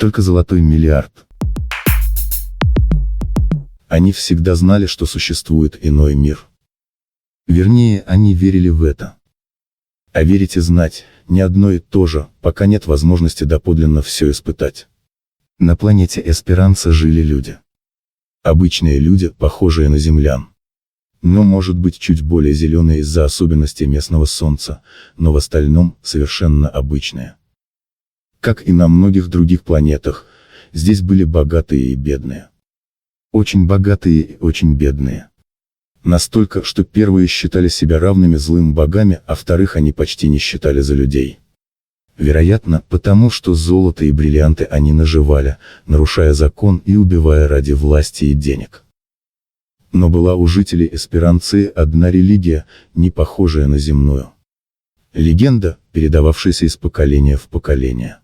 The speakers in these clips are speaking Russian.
только золотой миллиард. Они всегда знали, что существует иной мир. Вернее, они верили в это. А верить и знать – не одно и то же, пока нет возможности доподлинно все испытать. На планете Эсперанца жили люди. Обычные люди, похожие на землян. Но, может быть, чуть более зеленые из-за особенностей местного солнца, но в остальном совершенно обычные. Как и на многих других планетах, здесь были богатые и бедные. Очень богатые и очень бедные. Настолько, что первые считали себя равными злым богами, а вторых они почти не считали за людей. Вероятно, потому что золото и бриллианты они наживали, нарушая закон и убивая ради власти и денег. Но была у жителей Эсперанции одна религия, не похожая на земную. Легенда, передававшаяся из поколения в поколение.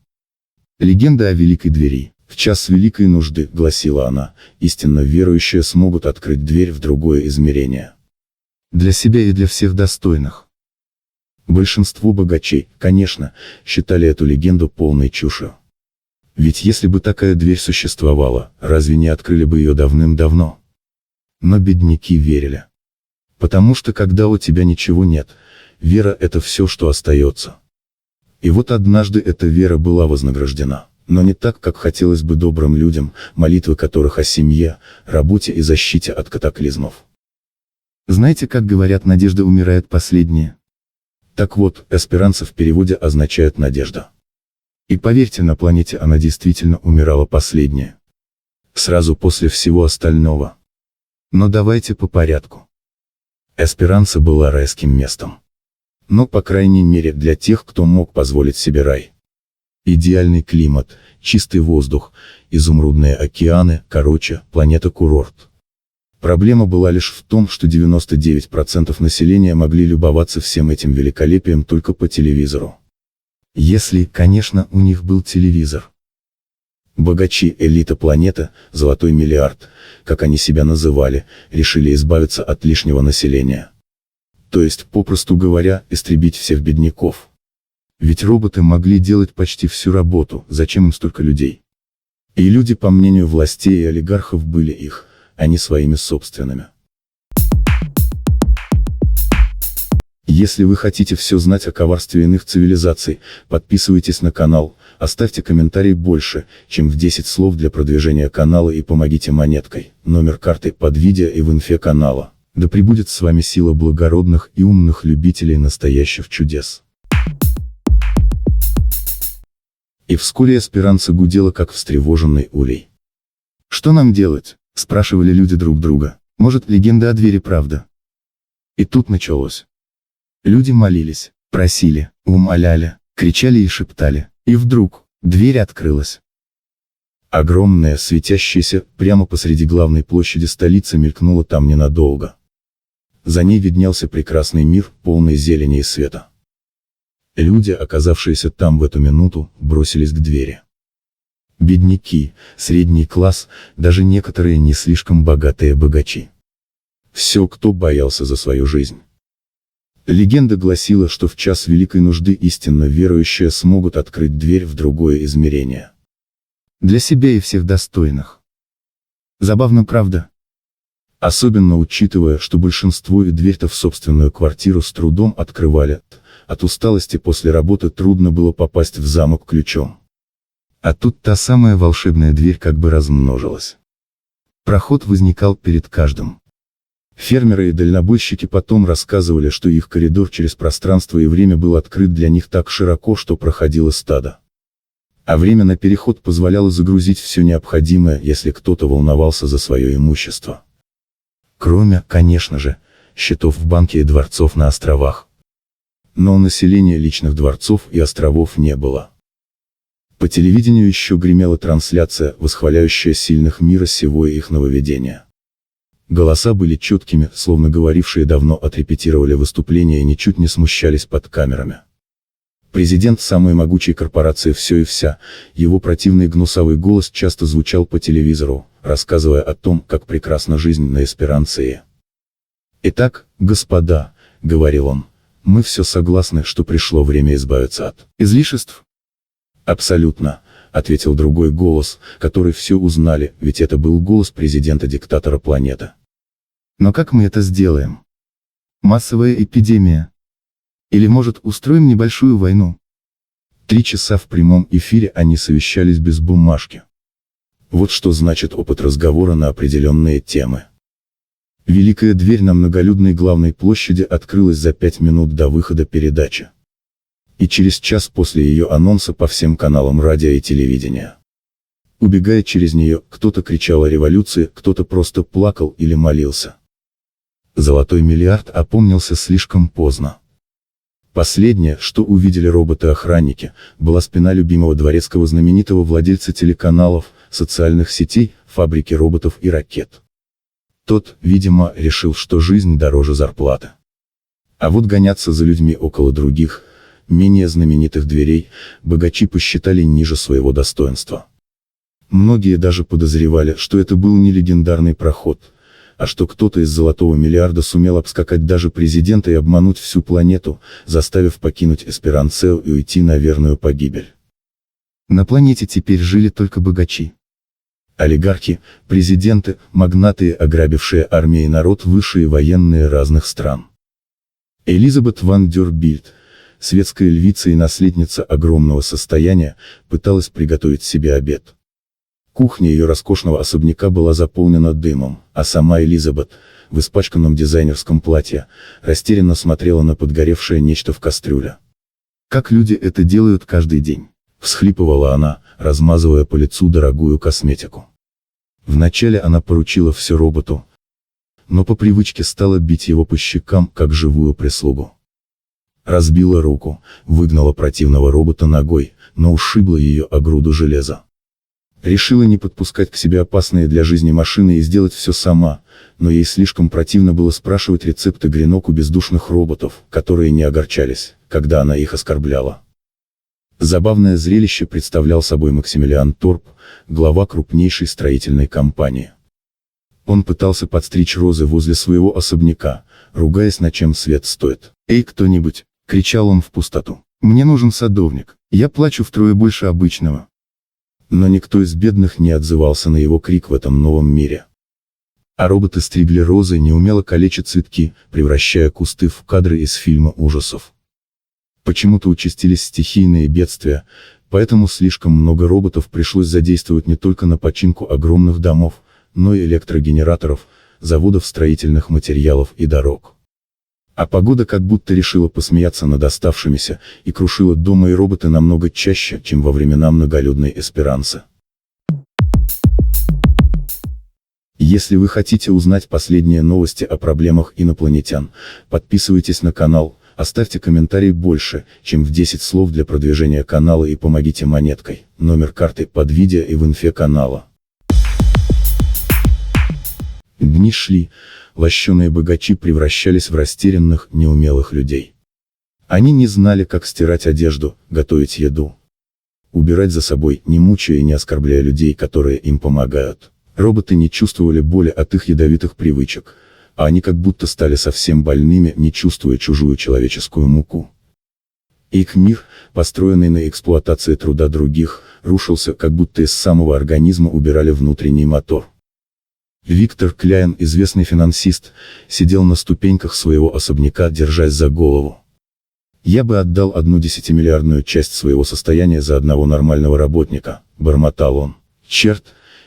Легенда о Великой Двери. В час великой нужды, гласила она, истинно верующие смогут открыть дверь в другое измерение. Для себя и для всех достойных. Большинство богачей, конечно, считали эту легенду полной чушью. Ведь если бы такая дверь существовала, разве не открыли бы ее давным-давно? Но бедняки верили. Потому что когда у тебя ничего нет, вера – это все, что остается. И вот однажды эта вера была вознаграждена. Но не так, как хотелось бы добрым людям, молитвы которых о семье, работе и защите от катаклизмов. Знаете, как говорят, надежда умирает последняя? Так вот, Эсперанца в переводе означает надежда. И поверьте, на планете она действительно умирала последняя. Сразу после всего остального. Но давайте по порядку. Эсперанца была райским местом. Но, по крайней мере, для тех, кто мог позволить себе рай. Идеальный климат, чистый воздух, изумрудные океаны, короче, планета-курорт. Проблема была лишь в том, что 99% населения могли любоваться всем этим великолепием только по телевизору. Если, конечно, у них был телевизор. Богачи, элита планеты, золотой миллиард, как они себя называли, решили избавиться от лишнего населения. То есть, попросту говоря, истребить всех бедняков. Ведь роботы могли делать почти всю работу, зачем им столько людей? И люди, по мнению властей и олигархов, были их, а не своими собственными. Если вы хотите все знать о коварстве иных цивилизаций, подписывайтесь на канал, оставьте комментарий больше, чем в 10 слов для продвижения канала и помогите монеткой, номер карты под видео и в инфе канала. Да пребудет с вами сила благородных и умных любителей настоящих чудес. И вскоре Эсперанца гудела, как встревоженный улей. «Что нам делать?» – спрашивали люди друг друга. «Может, легенда о двери правда?» И тут началось. Люди молились, просили, умоляли, кричали и шептали. И вдруг, дверь открылась. Огромная, светящаяся, прямо посреди главной площади столицы мелькнула там ненадолго. За ней виднелся прекрасный мир, полный зелени и света. Люди, оказавшиеся там в эту минуту, бросились к двери. Бедняки, средний класс, даже некоторые не слишком богатые богачи. Все, кто боялся за свою жизнь. Легенда гласила, что в час великой нужды истинно верующие смогут открыть дверь в другое измерение. Для себя и всех достойных. Забавно, правда? Особенно учитывая, что большинство и дверь-то в собственную квартиру с трудом открывали. От усталости после работы трудно было попасть в замок ключом. А тут та самая волшебная дверь как бы размножилась. Проход возникал перед каждым. Фермеры и дальнобойщики потом рассказывали, что их коридор через пространство и время был открыт для них так широко, что проходило стадо. А время на переход позволяло загрузить все необходимое, если кто-то волновался за свое имущество. Кроме, конечно же, счетов в банке и дворцов на островах. Но у населения личных дворцов и островов не было. По телевидению еще гремела трансляция, восхваляющая сильных мира сего и их нововведения. Голоса были четкими, словно говорившие давно отрепетировали выступления и ничуть не смущались под камерами. Президент самой могучей корпорации «Все и вся», его противный гнусавый голос часто звучал по телевизору, рассказывая о том, как прекрасна жизнь на Эсперанции. «Итак, господа», — говорил он, — «мы все согласны, что пришло время избавиться от излишеств». Абсолютно. ответил другой голос, который все узнали, ведь это был голос президента-диктатора планеты. Но как мы это сделаем? Массовая эпидемия? Или, может, устроим небольшую войну? 3 часа в прямом эфире они совещались без бумажки. Вот что значит опыт разговора на определенные темы. Великая дверь на многолюдной главной площади открылась за 5 минут до выхода передачи. И через час после ее анонса по всем каналам радио и телевидения. Убегая через нее, кто-то кричал о революции, кто-то просто плакал или молился. Золотой миллиард опомнился слишком поздно. Последнее, что увидели роботы-охранники, была спина любимого дворецкого знаменитого владельца телеканалов, социальных сетей, фабрики роботов и ракет. Тот, видимо, решил, что жизнь дороже зарплаты. А вот гоняться за людьми около других, менее знаменитых дверей, богачи посчитали ниже своего достоинства. Многие даже подозревали, что это был не легендарный проход, а что кто-то из золотого миллиарда сумел обскакать даже президента и обмануть всю планету, заставив покинуть Эсперанцео и уйти на верную погибель. На планете теперь жили только богачи. Олигархи, президенты, магнаты, ограбившие армии и народ, высшие военные разных стран. Элизабет ван дер Бильд, светская львица и наследница огромного состояния, пыталась приготовить себе обед. Кухня ее роскошного особняка была заполнена дымом, а сама Элизабет, в испачканном дизайнерском платье, растерянно смотрела на подгоревшее нечто в кастрюле. «Как люди это делают каждый день?» — всхлипывала она, размазывая по лицу дорогую косметику. Вначале она поручила все роботу, но по привычке стала бить его по щекам, как живую прислугу. Разбила руку, выгнала противного робота ногой, но ушибла ее о груду железа. Решила не подпускать к себе опасные для жизни машины и сделать все сама, но ей слишком противно было спрашивать рецепты гренок у бездушных роботов, которые не огорчались, когда она их оскорбляла. Забавное зрелище представлял собой Максимилиан Торп, глава крупнейшей строительной компании. Он пытался подстричь розы возле своего особняка, ругаясь, на чем свет стоит. «Эй, кто-нибудь!» — кричал он в пустоту. «Мне нужен садовник, я плачу втрое больше обычного». Но никто из бедных не отзывался на его крик в этом новом мире. А роботы стригли розы, неумело калеча цветки, превращая кусты в кадры из фильма ужасов. Почему-то участились стихийные бедствия, поэтому слишком много роботов пришлось задействовать не только на починку огромных домов, но и электрогенераторов, заводов строительных материалов и дорог. А погода как будто решила посмеяться над оставшимися, и крушила дома и роботы намного чаще, чем во времена многолюдной Эсперанцы. Если вы хотите узнать последние новости о проблемах инопланетян, подписывайтесь на канал, оставьте комментарий больше, чем в 10 слов для продвижения канала и помогите монеткой, номер карты под видео и в инфе канала. Дни шли, лощеные богачи превращались в растерянных, неумелых людей. Они не знали, как стирать одежду, готовить еду, убирать за собой, не мучая и не оскорбляя людей, которые им помогают. Роботы не чувствовали боли от их ядовитых привычек, а они как будто стали совсем больными, не чувствуя чужую человеческую муку. Их мир, построенный на эксплуатации труда других, рушился, как будто из самого организма убирали внутренний мотор. Виктор Кляйн, известный финансист, сидел на ступеньках своего особняка, держась за голову. «Я бы отдал 1 десятимиллиардную часть своего состояния за одного нормального работника», — бормотал он. «Черт,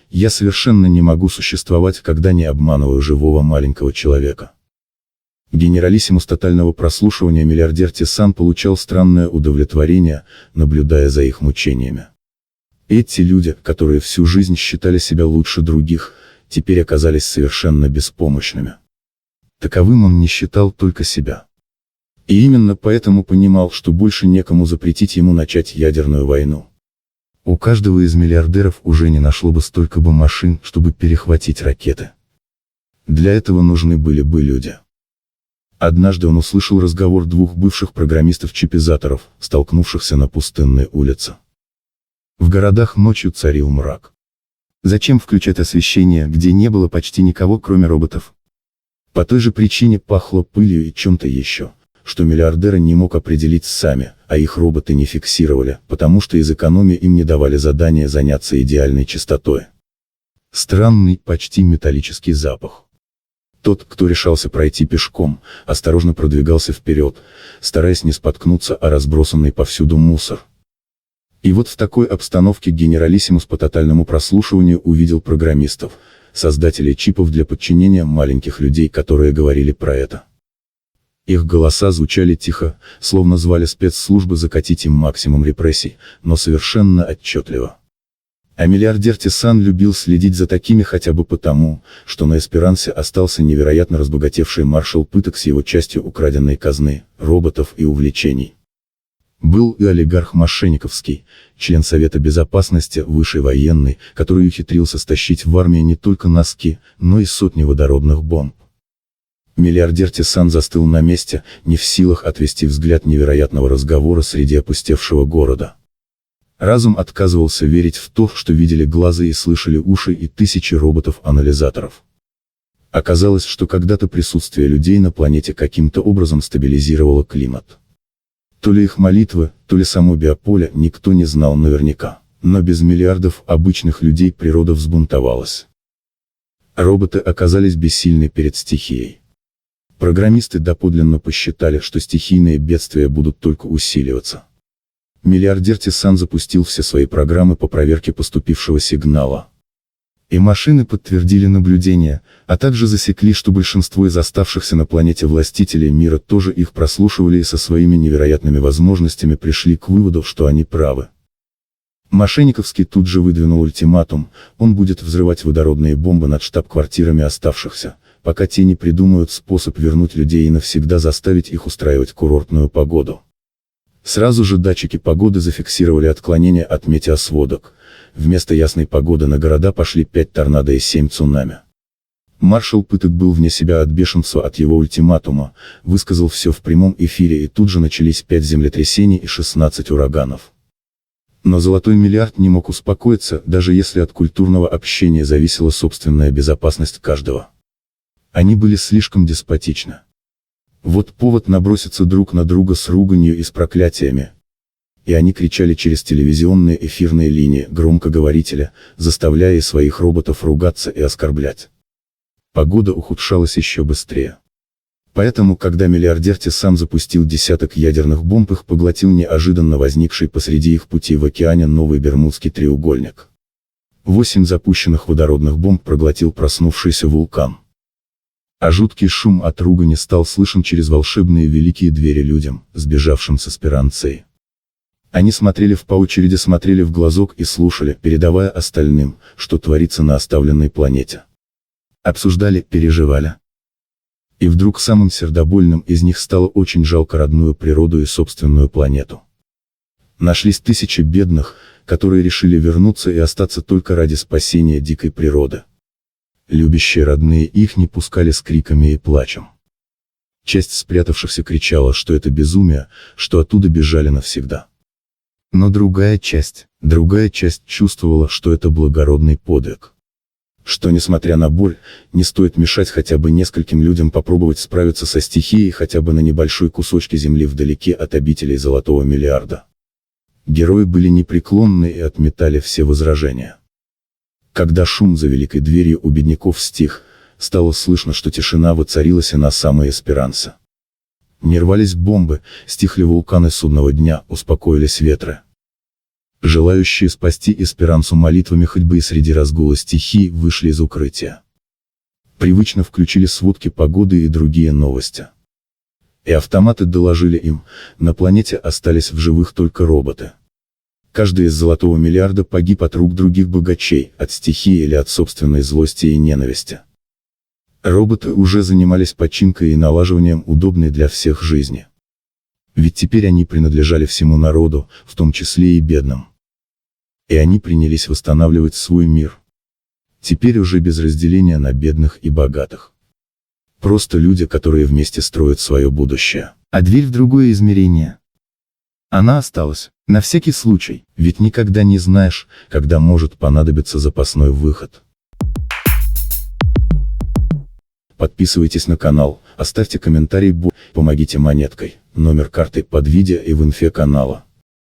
я совершенно не могу существовать, когда не обманываю живого маленького человека». Генералиссимус тотального прослушивания миллиардер Тисан получал странное удовлетворение, наблюдая за их мучениями. Эти люди, которые всю жизнь считали себя лучше других, теперь оказались совершенно беспомощными. Таковым он не считал только себя. И именно поэтому понимал, что больше некому запретить ему начать ядерную войну. У каждого из миллиардеров уже не нашло бы столько бы машин, чтобы перехватить ракеты. Для этого нужны были бы люди. Однажды он услышал разговор 2 бывших программистов-чипизаторов, столкнувшихся на пустынной улице. В городах ночью царил мрак. Зачем включать освещение, где не было почти никого, кроме роботов? По той же причине пахло пылью и чем-то еще, что миллиардеры не мог определить сами, а их роботы не фиксировали, потому что из экономии им не давали задания заняться идеальной чистотой. Странный, почти металлический запах. Тот, кто решался пройти пешком, осторожно продвигался вперед, стараясь не споткнуться о разбросанный повсюду мусор. И вот в такой обстановке генералиссимус по тотальному прослушиванию увидел программистов, создателей чипов для подчинения маленьких людей, которые говорили про это. Их голоса звучали тихо, словно звали спецслужбы закатить им максимум репрессий, но совершенно отчетливо. А миллиардер Тисан любил следить за такими хотя бы потому, что на Эсперансе остался невероятно разбогатевший маршал пыток с его частью украденной казны, роботов и увлечений. Был и олигарх Мошенниковский, член Совета Безопасности, высший военный, который ухитрился стащить в армии не только носки, но и сотни водородных бомб. Миллиардер Тисан застыл на месте, не в силах отвести взгляд невероятного разговора среди опустевшего города. Разум отказывался верить в то, что видели глаза и слышали уши и тысячи роботов-анализаторов. Оказалось, что когда-то присутствие людей на планете каким-то образом стабилизировало климат. То ли их молитвы, то ли само биополе, никто не знал наверняка, но без миллиардов обычных людей природа взбунтовалась. Роботы оказались бессильны перед стихией. Программисты доподлинно посчитали, что стихийные бедствия будут только усиливаться. Миллиардер Тисан запустил все свои программы по проверке поступившего сигнала. И машины подтвердили наблюдения, а также засекли, что большинство из оставшихся на планете властителей мира тоже их прослушивали и со своими невероятными возможностями пришли к выводу, что они правы. Мошенниковский тут же выдвинул ультиматум: он будет взрывать водородные бомбы над штаб-квартирами оставшихся, пока те не придумают способ вернуть людей и навсегда заставить их устраивать курортную погоду. Сразу же датчики погоды зафиксировали отклонение от метеосводок. Вместо ясной погоды на города пошли 5 торнадо и 7 цунами. Маршал пыток был вне себя от бешенства от его ультиматума, высказал все в прямом эфире, и тут же начались 5 землетрясений и 16 ураганов. Но золотой миллиард не мог успокоиться, даже если от культурного общения зависела собственная безопасность каждого. Они были слишком деспотичны. Вот повод наброситься друг на друга с руганью и с проклятиями. И они кричали через телевизионные эфирные линии, громкоговорители, заставляя и своих роботов ругаться и оскорблять. Погода ухудшалась еще быстрее. Поэтому, когда миллиардер Тисан запустил десяток ядерных бомб, их поглотил неожиданно возникший посреди их пути в океане новый Бермудский треугольник. 8 запущенных водородных бомб проглотил проснувшийся вулкан. А жуткий шум от ругани стал слышен через волшебные великие двери людям, сбежавшим с Эсперанции. Они смотрели по очереди, смотрели в глазок и слушали, передавая остальным, что творится на оставленной планете. Обсуждали, переживали. И вдруг самым сердобольным из них стало очень жалко родную природу и собственную планету. Нашлись тысячи бедных, которые решили вернуться и остаться только ради спасения дикой природы. Любящие родные их не пускали с криками и плачем. Часть спрятавшихся кричала, что это безумие, что оттуда бежали навсегда. Но другая часть чувствовала, что это благородный подвиг. Что несмотря на боль, не стоит мешать хотя бы нескольким людям попробовать справиться со стихией хотя бы на небольшой кусочке земли вдалеке от обителей золотого миллиарда. Герои были непреклонны и отметали все возражения. Когда шум за великой дверью у бедняков стих, стало слышно, что тишина воцарилась и на самой Эсперансе. Не рвались бомбы, стихли вулканы судного дня, успокоились ветры. Желающие спасти Эсперансу молитвами хоть бы и среди разгула стихий вышли из укрытия. Привычно включили сводки погоды и другие новости. И автоматы доложили им, на планете остались в живых только роботы. Каждый из золотого миллиарда погиб от рук других богачей, от стихии или от собственной злости и ненависти. Роботы уже занимались починкой и налаживанием удобной для всех жизни. Ведь теперь они принадлежали всему народу, в том числе и бедным. И они принялись восстанавливать свой мир. Теперь уже без разделения на бедных и богатых. Просто люди, которые вместе строят свое будущее. А дверь в другое измерение. Она осталась, на всякий случай, ведь никогда не знаешь, когда может понадобиться запасной выход. Подписывайтесь на канал, оставьте комментарий, помогите монеткой, номер карты под видео и в инфе канала.